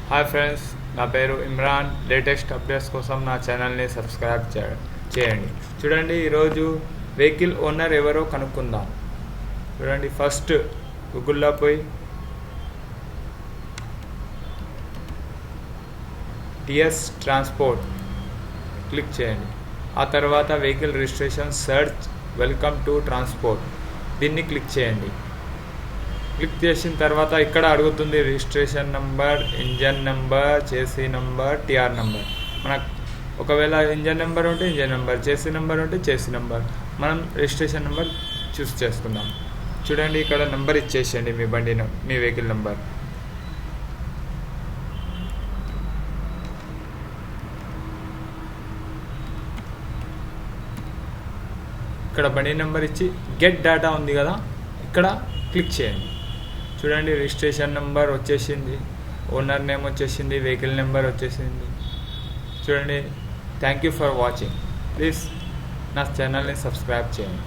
Hi friends, నా పేరు Imran. Latest updates కోసం నా ఛానల్ని సబ్స్క్రైబ్ చేయండి. చూడండి, ఈరోజు వెహికల్ ఓనర్ ఎవరో కనుక్కుందాం. చూడండి, ఫస్ట్ గూగుల్లో పోయి టిఎస్ ట్రాన్స్పోర్ట్ క్లిక్ చేయండి. ఆ తర్వాత vehicle registration search welcome to transport దీన్ని క్లిక్ చేయండి. క్లిక్ చేసిన తర్వాత ఇక్కడ అడుగుతుంది రిజిస్ట్రేషన్ నెంబర్, ఇంజన్ నెంబర్, చేసీ నెంబర్, టిఆర్ నెంబర్. మనకు ఒకవేళ ఇంజన్ నెంబర్ ఉంటే ఇంజన్ నెంబర్, చేసీ నెంబర్ ఉంటే చేసీ నెంబర్, మనం రిజిస్ట్రేషన్ నెంబర్ చూస్ చేసుకుందాం. చూడండి, ఇక్కడ నెంబర్ ఇచ్చేసేయండి, మీ వెహికల్ నెంబర్. ఇక్కడ బండి నెంబర్ ఇచ్చి గెట్ డేటా ఉంది కదా, ఇక్కడ క్లిక్ చేయండి. చూడండి, రిజిస్ట్రేషన్ నెంబర్ వచ్చేసింది, ఓనర్ నేమ్ వచ్చేసింది, వెహికల్ నెంబర్ వచ్చేసింది. చూడండి, thank you for watching. Please నా ఛానల్ని సబ్స్క్రైబ్ చేయండి.